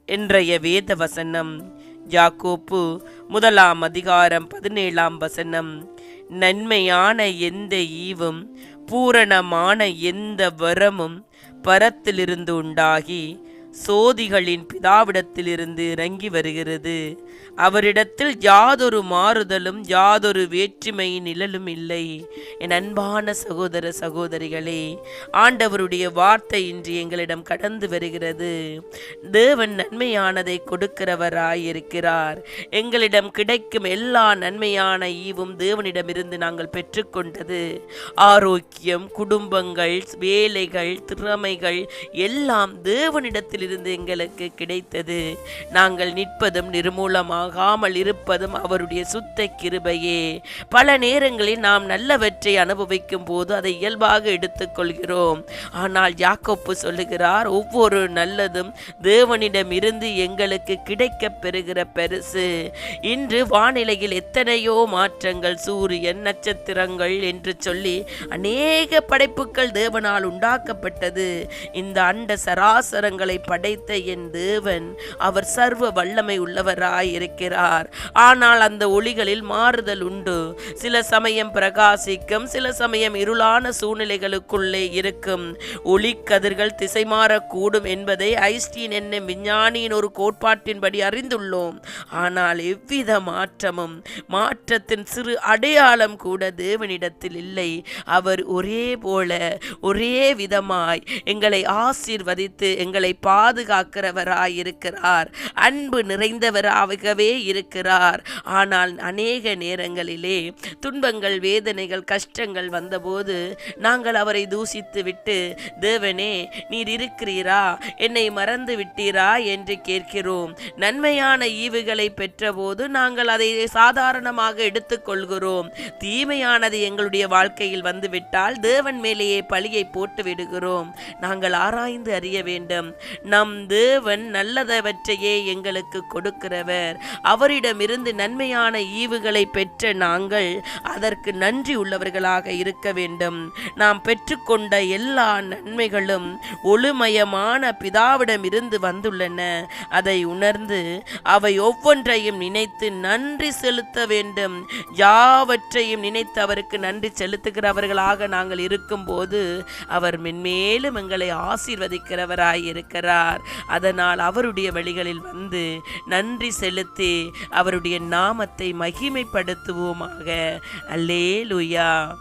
இன்றைய வேத வசனம் யாக்கோப்பு 1:17. நன்மையான எந்த ஈவும் பூரணமான எந்த வரமும் பரத்திலிருந்து உண்டாகி சோதிகளின் பிதாவிடத்திலிருந்து இறங்கி வருகிறது. அவரிடத்தில் யாதொரு மாறுதலும் யாதொரு வேற்றுமை நிழலும் இல்லை. என் அன்பான சகோதர சகோதரிகளே, ஆண்டவருடைய வார்த்தை இன்று எங்களிடம் கடந்து வருகிறது. தேவன் நன்மையானதை கொடுக்கிறவராயிருக்கிறார். எங்களிடம் கிடைக்கும் எல்லா நன்மையான ஈவும் தேவனிடமிருந்து நாங்கள் பெற்றுக்கொண்டது. ஆரோக்கியம், குடும்பங்கள், வேலைகள், திறமைகள் எல்லாம் தேவனிடத்தில் இருந்து எங்களுக்கு கிடைத்தது. நாங்கள் நிற்பதும் நிர்மூலமாகாமல் இருப்பதும் அவருடைய சுத்த கிருபையே. பல நேரங்களில் நாம் நல்லவற்றை அனுபவிக்கும் போது அதை இயல்பாக எடுத்துக்கொள்கிறோம். ஆனால் யாக்கோப்பு சொல்லுகிறார், ஒவ்வொரு நல்லதும் தேவனிடம் இருந்து எங்களுக்கு கிடைக்க பெறுகிற பரிசு. இன்று வானிலையில் எத்தனையோ மாற்றங்கள், சூரியன், நட்சத்திரங்கள் என்று சொல்லி அநேக படைப்புகள் தேவனால் உண்டாக்கப்பட்டது. இந்த அண்ட சராசரங்களை படைத்த என் தேவன் அவர் சர்வ வல்லமை உள்ளவராய் இருக்கிறார். ஆனால் அந்த ஒளிகளில் மாறுதல் உண்டு. சில சமயம் பிரகாசிக்கும், சில சமயம் இருளான சூழ்நிலைகளுக்குள்ளே இருக்கும். ஒளிக்கதிர்கள் திசை மாறக்கூடும் என்பதை ஐன்ஸ்டீன் என்னும் விஞ்ஞானியின் ஒரு கோட்பாட்டின்படி அறிந்துள்ளோம். ஆனால் எவ்வித மாற்றத்தின் சிறு அடையாளம் கூட தேவனிடத்தில் இல்லை. அவர் ஒரே போல ஒரே விதமாய் எங்களை ஆசீர்வதித்து எங்களை பாதுகாக்கிறவராயிருக்கிறார். அன்பு நிறைந்தவராகவே இருக்கிறார். ஆனால் அநேக நேரங்களிலே துன்பங்கள், வேதனைகள், கஷ்டங்கள் வந்தபோது நாங்கள் அவரை தூசித்து விட்டு, தேவனே நீர் இருக்கிறீரா, என்னை மறந்து விட்டீரா என்று கேட்கிறோம். நன்மையான ஈவுகளை பெற்றபோது நாங்கள் அதை சாதாரணமாக எடுத்துக்கொள்கிறோம். தீமையானது எங்களுடைய வாழ்க்கையில் வந்துவிட்டால் தேவன் மேலேயே பழியை போட்டு விடுகிறோம். நாங்கள் ஆராய்ந்து அறிய வேண்டும். நம் தேவன் நல்லதவற்றையே எங்களுக்கு கொடுக்கிறவர். அவரிடமிருந்து நன்மையான ஈவுகளை பெற்ற நாங்கள் அதற்கு நன்றி உள்ளவர்களாக இருக்க வேண்டும். நாம் பெற்றுக்கொண்ட எல்லா நன்மைகளும் ஒளிமயமான பிதாவிடமிருந்து வந்துள்ளன. அதை உணர்ந்து அவை ஒவ்வொன்றையும் நினைத்து நன்றி செலுத்த வேண்டும். யாவற்றையும் நினைத்து அவருக்கு நன்றி செலுத்துகிறவர்களாக நாங்கள் இருக்கும்போது அவர் மென்மேலும் எங்களை ஆசீர்வதிக்கிறவராய் இருக்கிறார். அதனால் அவருடைய வழிகளில் வந்து நன்றி செலுத்தி அவருடைய நாமத்தை மகிமைப்படுத்துவோமாக. அல்லேலூயா.